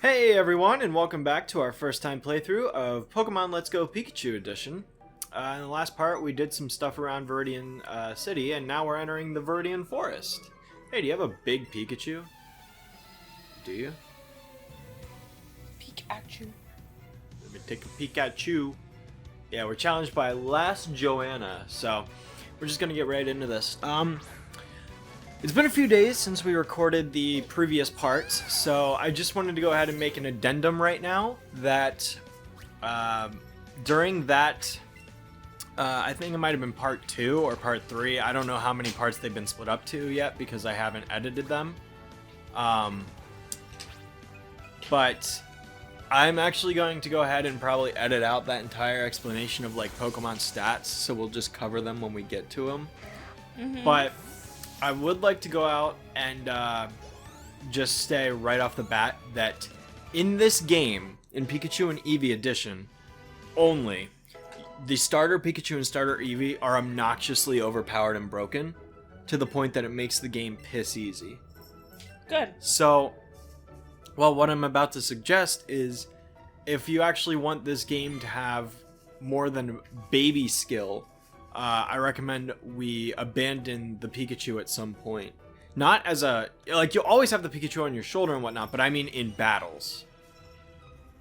Hey everyone, and welcome back to our first time playthrough of Pokemon Let's Go Pikachu Edition. In the last part, we did some stuff around Viridian City, and now we're entering the Viridian Forest. Hey, do you have a big Pikachu? Do you? Pikachu. Let me take a Pikachu. Yeah, we're challenged by Last Joanna, so we're just gonna get right into this. It's been a few days since we recorded the previous parts, so I just wanted to go ahead and make an addendum right now that during that, I think it might have been part 2 or part 3, I don't know how many parts they've been split up to yet because I haven't edited them. But I'm actually going to go ahead and probably edit out that entire explanation of like Pokemon stats, so we'll just cover them when we get to them. But I would like to go out and just say right off the bat that in this game, in Pikachu and Eevee Edition, only, the starter Pikachu and starter Eevee are obnoxiously overpowered and broken to the point that it makes the game piss easy. Good. So, well, what I'm about to suggest is if you actually want this game to have more than baby skill, I recommend we abandon the Pikachu at some point. Not as a... Like, you'll always have the Pikachu on your shoulder and whatnot, but I mean in battles.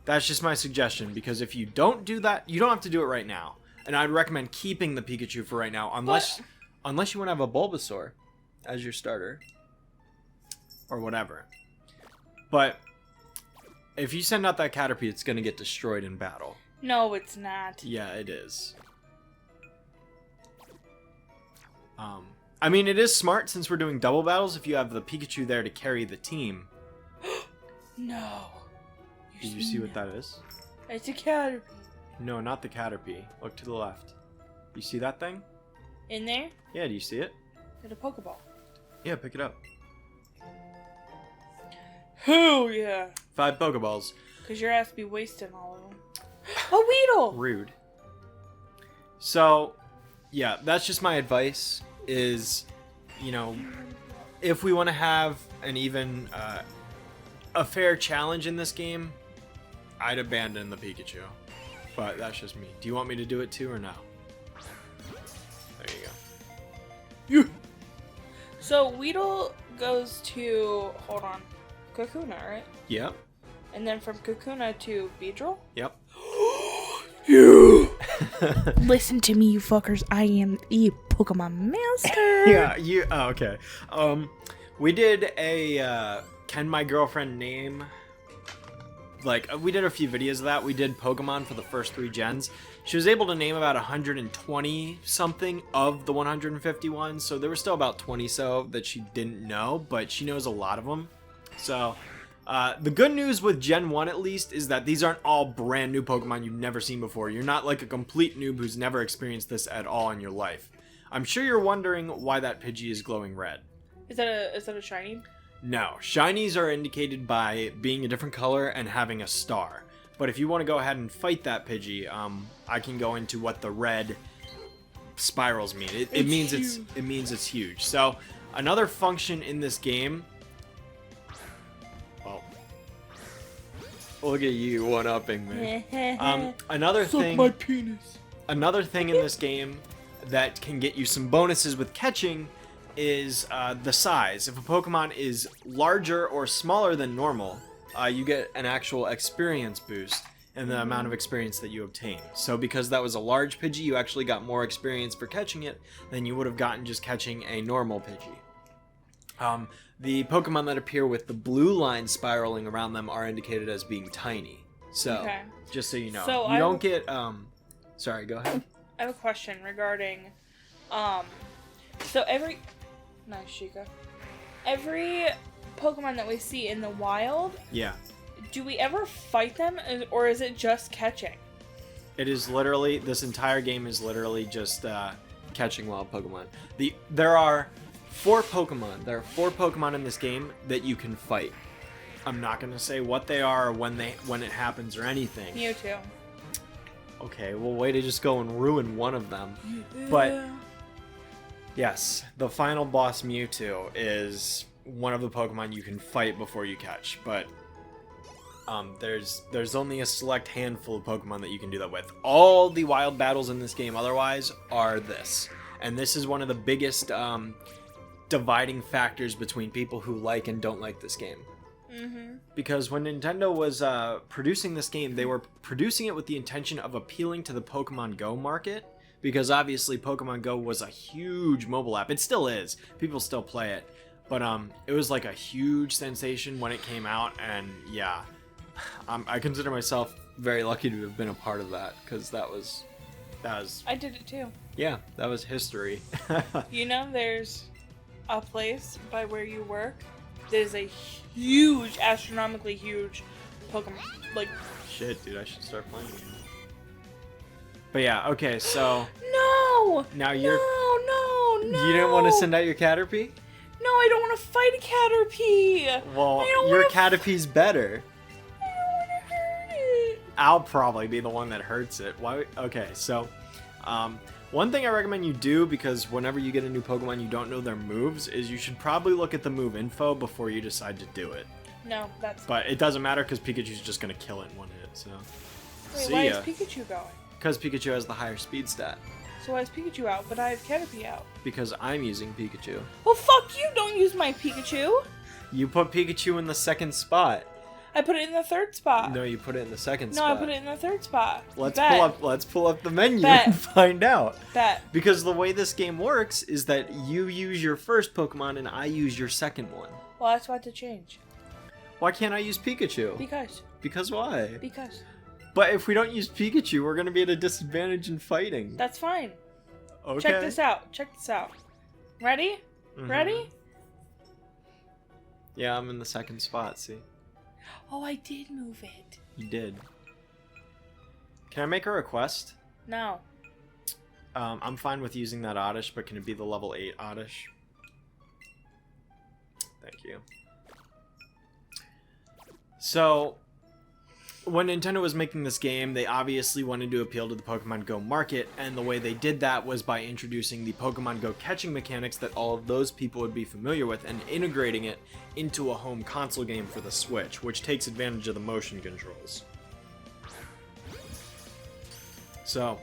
That's just my suggestion, because if you don't do that, you don't have to do it right now. And I'd recommend keeping the Pikachu for right now, unless you want to have a Bulbasaur as your starter. Or whatever. But if you send out that Caterpie, it's going to get destroyed in battle. No, it's not. Yeah, it is. I mean, it is smart since we're doing double battles if you have the Pikachu there to carry the team. No. Did you see what that is? It's a Caterpie. No, not the Caterpie. Look to the left. You see that thing? In there? Yeah, do you see it? It's a Pokeball. Yeah, pick it up. Hell yeah. 5 Pokeballs. Because your ass be wasting all of them. A Weedle! Rude. So, yeah, that's just my advice is, you know, if we want to have an even, a fair challenge in this game, I'd abandon the Pikachu. But that's just me. Do you want me to do it too or no? There you go. So Weedle goes to, hold on, Kakuna, right? Yep. And then from Kakuna to Beedrill? Yep. You! Listen to me, you fuckers. I am the Pokemon Master. Yeah, you... Oh, okay. We did a, Can My Girlfriend Name... Like, we did a few videos of that. We did Pokemon for the first 3 gens. She was able to name about 120 something of the 151, so there were still about 20 so that she didn't know, but she knows a lot of them. So, the good news with Gen 1 at least is that these aren't all brand new Pokemon you've never seen before. You're not like a complete noob who's never experienced this at all in your life. I'm sure you're wondering why that Pidgey is glowing red. Is that a shiny? No, shinies are indicated by being a different color and having a star. But if you want to go ahead and fight that Pidgey, I can go into what the red spirals mean. It means it's huge. So another function in this game. Oh, look at you one-upping me. Another thing. My penis. Another thing in this game that can get you some bonuses with catching is the size. If a Pokemon is larger or smaller than normal, you get an actual experience boost in the amount of experience that you obtain. So because that was a large Pidgey, you actually got more experience for catching it than you would have gotten just catching a normal Pidgey. The Pokemon that appear with the blue line spiraling around them are indicated as being tiny. So, okay. Just so you know. So you don't get, sorry, go ahead. I have a question regarding, so nice, Chica. Every Pokemon that we see in the wild, Yeah. do we ever fight them, or is it just catching? It is literally, this entire game is literally just catching wild Pokemon. There are 4 Pokemon. There are 4 Pokemon in this game that you can fight. I'm not going to say what they are or when it happens or anything. Mewtwo. Okay, well, way to just go and ruin one of them. But yes, the final boss Mewtwo is one of the Pokemon you can fight before you catch, but There's only a select handful of Pokemon that you can do that with. All the wild battles in this game otherwise are this. And this is one of the biggest dividing factors between people who like and don't like this game. Mm-hmm. Because when Nintendo was producing this game, they were producing it with the intention of appealing to the Pokemon Go market. Because obviously Pokemon Go was a huge mobile app. It still is. People still play it. But it was like a huge sensation when it came out. And yeah, I consider myself very lucky to have been a part of that. Because that was... I did it too. Yeah, that was history. You know, there's a place by where you work that is a huge, astronomically huge Pokemon. Like, shit, dude, I should start playing again. But yeah, okay, so... No! Now you're... No! You didn't want to send out your Caterpie? No, I don't want to fight a Caterpie! Well, your Caterpie's better. I don't want to hurt it! I'll probably be the one that hurts it. Why? Okay, so... one thing I recommend you do, because whenever you get a new Pokemon you don't know their moves, is you should probably look at the move info before you decide to do it. No, that's... But it doesn't matter, because Pikachu's just going to kill it in one hit, so... Wait, See why ya. is Pikachu going? Because Pikachu has the higher speed stat. So why is Pikachu out, but I have Caterpie out? Because I'm using Pikachu. Well, fuck you! Don't use my Pikachu! You put Pikachu in the second spot. I put it in the third spot. No, you put it in the second No, spot. I put it in the third spot. Let's Bet. pull up the menu Bet. and find out. Bet. Because the way this game works is that you use your first Pokemon and I use your second one. Well, that's why to change. Why can't I use Pikachu? Because. Because why? Because. But if we don't use Pikachu, we're going to be at a disadvantage in fighting. That's fine. Okay. Check this out. Check this out. Ready? Mhm. Ready? Yeah, I'm in the second spot, see? Oh, I did move it. You did. Can I make a request? No. I'm fine with using that Oddish, but can it be the level 8 Oddish? Thank you. So, when Nintendo was making this game, they obviously wanted to appeal to the Pokemon Go market, and the way they did that was by introducing the Pokemon Go catching mechanics that all of those people would be familiar with, and integrating it into a home console game for the Switch, which takes advantage of the motion controls. So,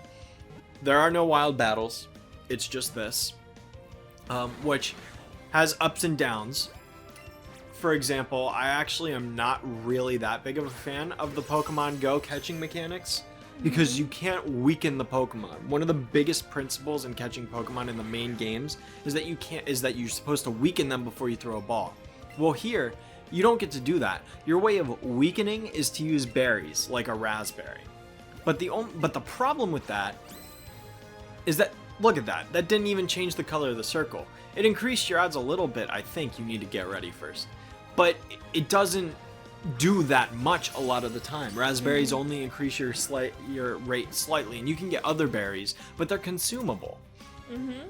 there are no wild battles, it's just this, which has ups and downs. For example, I actually am not really that big of a fan of the Pokemon Go catching mechanics because you can't weaken the Pokemon. One of the biggest principles in catching Pokemon in the main games is that you're supposed to weaken them before you throw a ball. Well, here you don't get to do that. Your way of weakening is to use berries like a raspberry. But the problem with that is that look at that. That didn't even change the color of the circle. It increased your odds a little bit. I think you need to get ready first. But it doesn't do that much a lot of the time. Raspberries only increase your rate slightly, and you can get other berries, but they're consumable.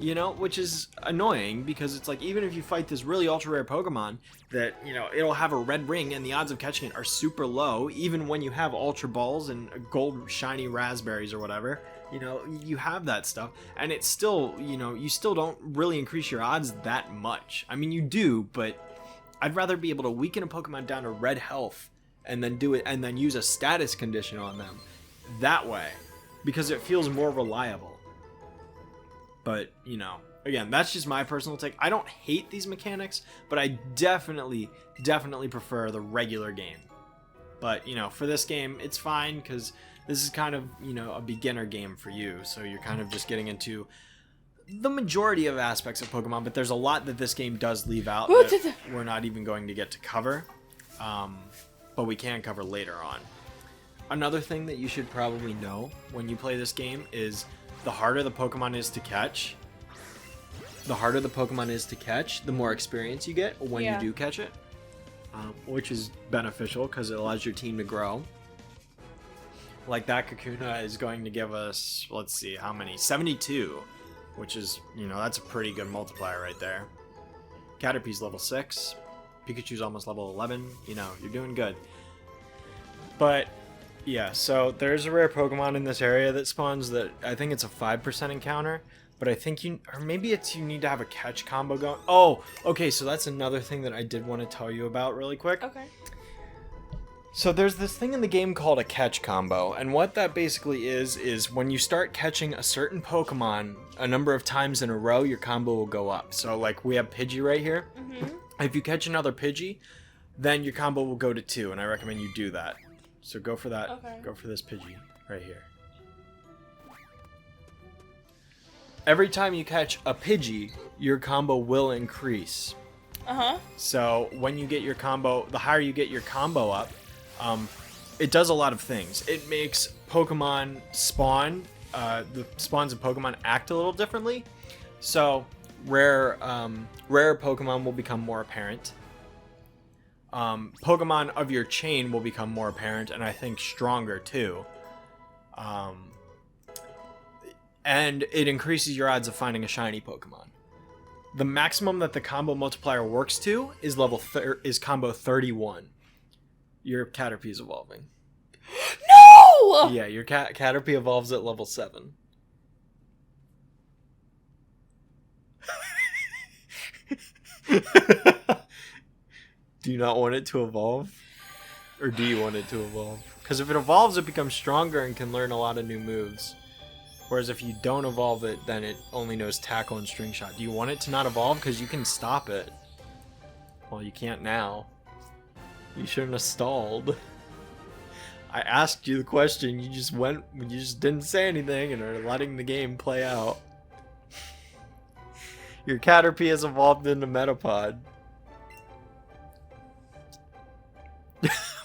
You know, which is annoying because it's like even if you fight this really ultra rare Pokemon that, you know, it'll have a red ring and the odds of catching it are super low, even when you have Ultra Balls and gold shiny raspberries or whatever. You know, you have that stuff, and it's still, you know, you still don't really increase your odds that much. I mean, you do, but I'd rather be able to weaken a Pokemon down to red health and then do it and then use a status condition on them that way because it feels more reliable. But, you know, again, that's just my personal take. I don't hate these mechanics, but I definitely prefer the regular game. But, you know, for this game, it's fine because this is kind of, you know, a beginner game for you. So you're kind of just getting into the majority of aspects of Pokemon, but there's a lot that this game does leave out that we're not even going to get to cover, but we can cover later on. Another thing that you should probably know when you play this game is the harder the Pokemon is to catch, the more experience you get when you do catch it, which is beneficial because it allows your team to grow. Like that Kakuna is going to give us, let's see, how many? 72. Which is, you know, that's a pretty good multiplier right there. Caterpie's level 6. Pikachu's almost level 11. You know, you're doing good. But, yeah, so there's a rare Pokemon in this area that spawns that I think it's a 5% encounter. But I think you need to have a catch combo going. Oh, okay, so that's another thing that I did want to tell you about really quick. Okay. So there's this thing in the game called a catch combo, and what that basically is when you start catching a certain Pokemon a number of times in a row, your combo will go up. So like we have Pidgey right here. Mm-hmm. If you catch another Pidgey, then your combo will go to 2, and I recommend you do that. So go for that. Okay. Go for this Pidgey right here. Every time you catch a Pidgey, your combo will increase. Uh-huh. So when you get your combo, the higher you get your combo up, it does a lot of things. It makes Pokemon spawn, the spawns of Pokemon act a little differently. So rare Pokemon will become more apparent. Pokemon of your chain will become more apparent, and I think stronger too. And it increases your odds of finding a shiny Pokemon. The maximum that the combo multiplier works to is combo 31. Your Caterpie is evolving. No! Yeah, your Caterpie evolves at level 7. Do you not want it to evolve? Or do you want it to evolve? Because if it evolves, it becomes stronger and can learn a lot of new moves. Whereas if you don't evolve it, then it only knows Tackle and String Shot. Do you want it to not evolve? Because you can stop it. Well, you can't now. You shouldn't have stalled. I asked you the question, you just didn't say anything and are letting the game play out. Your Caterpie has evolved into Metapod.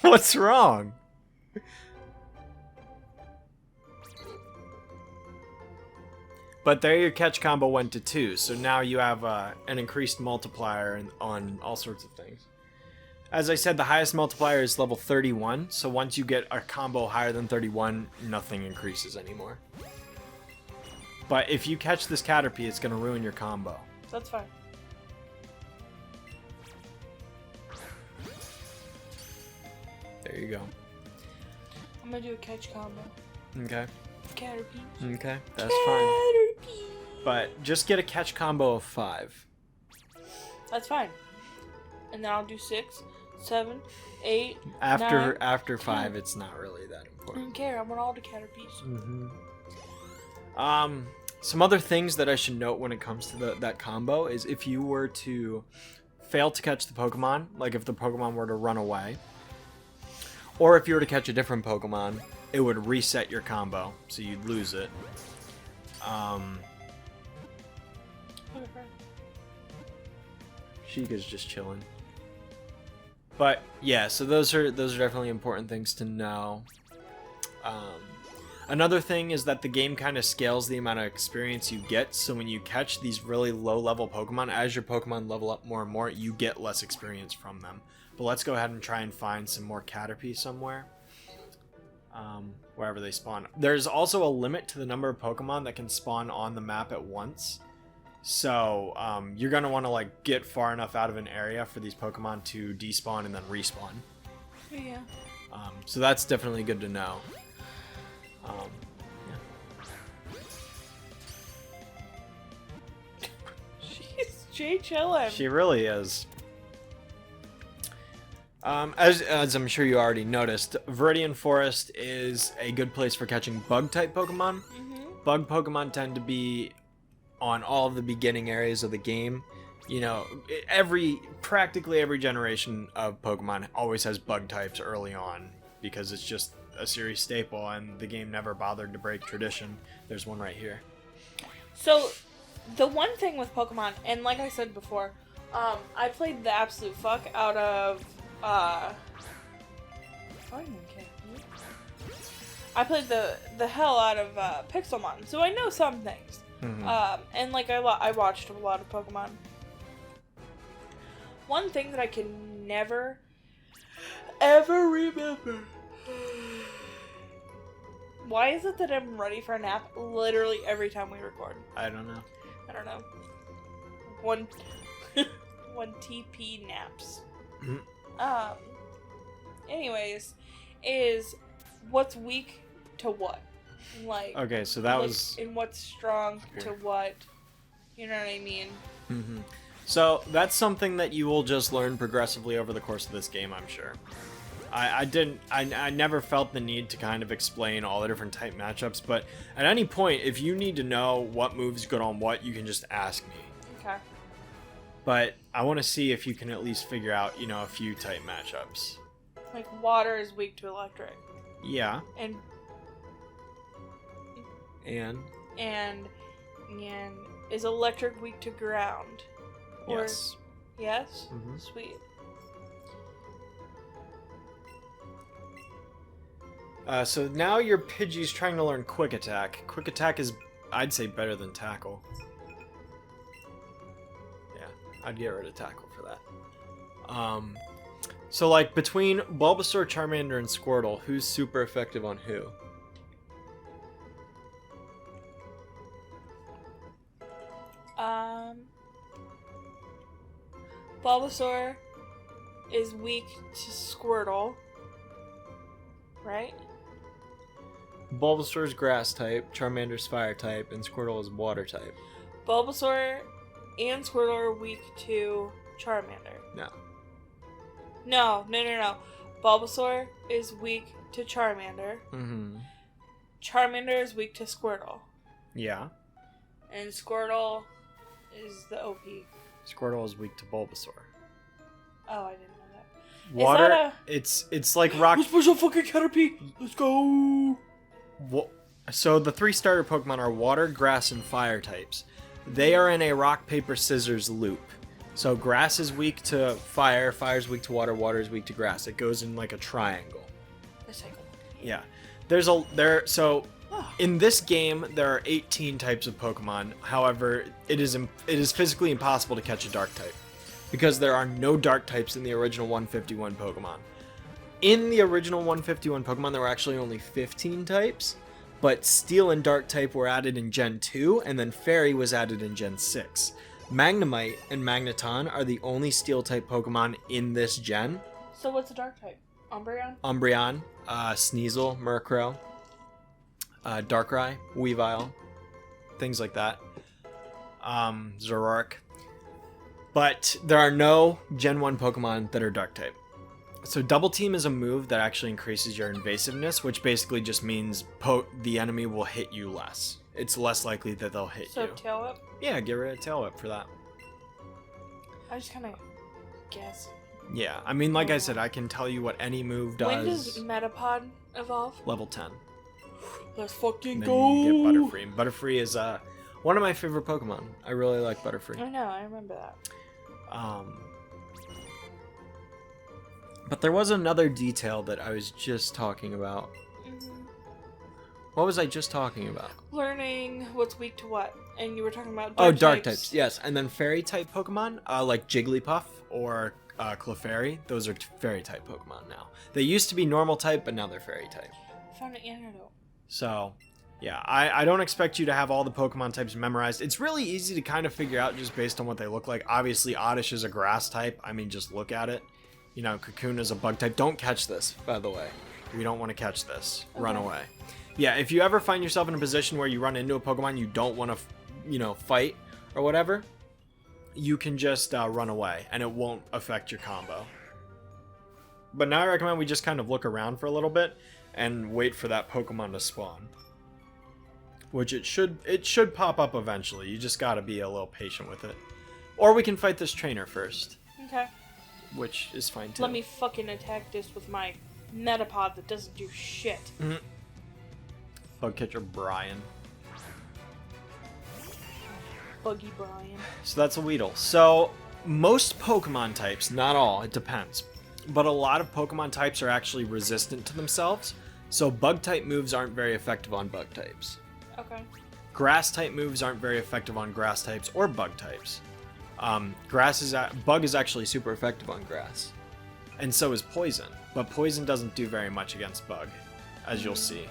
What's wrong? But there your catch combo went to 2, so now you have an increased multiplier on all sorts of things. As I said, the highest multiplier is level 31, so once you get a combo higher than 31, nothing increases anymore. But if you catch this Caterpie, it's going to ruin your combo. That's fine. There you go. I'm gonna do a catch combo. Okay. Caterpie. Okay, that's fine. But just get a catch combo of 5. That's fine. And then I'll do 6, 7, 8. After 5, 10. it's not really that I important. don't care. I want all the Caterpies. Some other things that I should note when it comes to that combo is if you were to fail to catch the Pokemon, like if the Pokemon were to run away, or if you were to catch a different Pokemon, it would reset your combo, so you'd lose it. Sheikah's just chilling. But yeah, so those are definitely important things to know. Another thing is that the game kind of scales the amount of experience you get, so when you catch these really low-level Pokemon, as your Pokemon level up more and more, you get less experience from them. But let's go ahead and try and find some more Caterpie somewhere. Wherever they spawn. There's also a limit to the number of Pokemon that can spawn on the map at once. So you're going to want to like get far enough out of an area for these Pokemon to despawn and then respawn. Yeah. So that's definitely good to know. She's Jay chillin'. She really is. As I'm sure you already noticed, Viridian Forest is a good place for catching bug-type Pokemon. Bug Pokemon tend to be on all of the beginning areas of the game. You know, practically every generation of Pokemon always has bug types early on because it's just a series staple and the game never bothered to break tradition. There's one right here. So, the one thing with Pokemon, and like I said before, I played the absolute fuck out of I played the hell out of Pixelmon, so I know some things. And like I watched a lot of Pokemon. One thing that I can never ever remember. Why is it that I'm ready for a nap literally every time we record? I don't know. One TP naps. Anyways, is what's weak to what? Like, okay, so that like, was... and what's strong to what? You know what I mean? So that's something that you will just learn progressively over the course of this game, I'm sure. I never felt the need to kind of explain all the different type matchups, but at any point, if you need to know what move's good on what, you can just ask me. Okay. But I want to see if you can at least figure out, you know, a few type matchups. Like water is weak to electric. Yeah. And is electric weak to ground? Or, Yes. Yes? Mm-hmm. Sweet. So now your Pidgey's trying to learn Quick Attack. Quick Attack is, I'd say, better than Tackle. Yeah, I'd get rid of Tackle for that. So like between Bulbasaur, Charmander, and Squirtle, who's super effective on who? Bulbasaur is weak to Squirtle. Right? Bulbasaur's Grass type, Charmander's Fire type, and Squirtle is Water type. Bulbasaur and Squirtle are weak to Charmander. No. No. Bulbasaur is weak to Charmander. Mm-hmm. Charmander is weak to Squirtle. Yeah. And Squirtle is the OP. Squirtle is weak to Bulbasaur. Oh, I didn't know that. Water, it's like rock. Let's push a fucking Caterpie! Let's go! So the 3 starter Pokemon are Water, Grass, and Fire types. They are in a rock, paper, scissors loop. So Grass is weak to Fire, Fire is weak to Water, Water is weak to Grass. It goes in like a triangle. Yeah. So in this game there are 18 types of Pokemon. However, it is physically impossible to catch a Dark type because there are no Dark types in the original 151 Pokemon. In the original 151 Pokemon, there were actually only 15 types, but Steel and Dark type were added in Gen 2, and then Fairy was added in Gen 6. Magnemite and Magneton are the only Steel type Pokemon in this gen. So what's a Dark type? Umbreon? Umbreon, Sneasel, Murkrow, Darkrai, Weavile, things like that. Zoroark. But there are no Gen 1 Pokemon that are Dark type. So Double Team is a move that actually increases your invasiveness, which basically just means the enemy will hit you less. It's less likely that they'll hit you. So Tail Whip? Yeah, get rid of Tail Whip for that. I just kind of guess. Yeah, I mean, like I said, I can tell you what any move does. When does Metapod evolve? Level 10. Let's fucking Then go! you get Butterfree. And Butterfree is one of my favorite Pokemon. I really like Butterfree. I know, I remember that. But there was another detail that I was just talking about. Mm-hmm. What was I just talking about? Learning what's weak to what. And you were talking about Dark types. Yes. And then Fairy type Pokemon, like Jigglypuff or Clefairy, those are Fairy type Pokemon now. They used to be normal type, but now they're Fairy type. I found an antidote. So, yeah, I don't expect you to have all the Pokemon types memorized. It's really easy to kind of figure out just based on what they look like. Obviously, Oddish is a grass type. I mean, just look at it. You know, Cocoon is a bug type. Don't catch this, by the way. We don't want to catch this. Okay. Run away. Yeah, if you ever find yourself in a position where you run into a Pokemon you don't want to, fight or whatever, you can just run away, and it won't affect your combo. But now I recommend we just kind of look around for a little bit and wait for that Pokemon to spawn. Which it should pop up eventually. You just gotta be a little patient with it. Or we can fight this trainer first. Okay. Which is fine too. Let me fucking attack this with my Metapod that doesn't do shit. Mm-hmm. Bug catcher Brian. Buggy Brian. So that's a Weedle. So most Pokemon types, not all, it depends, but a lot of Pokemon types are actually resistant to themselves. So bug type moves aren't very effective on bug types. Okay. Grass type moves aren't very effective on grass types or bug types. Bug is actually super effective on grass, and so is poison. But poison doesn't do very much against bug, as you'll see.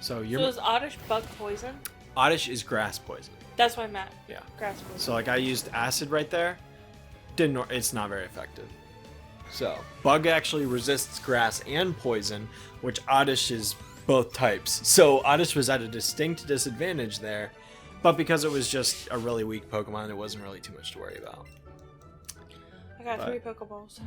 So is Oddish bug poison? Oddish is grass poison. That's what I meant. Yeah. Grass poison. So like I used acid right there. It's not very effective. So bug actually resists grass and poison, which Oddish is both types. So Oddish was at a distinct disadvantage there. But because it was just a really weak Pokemon, it wasn't really too much to worry about. I got 3 Pokeballs.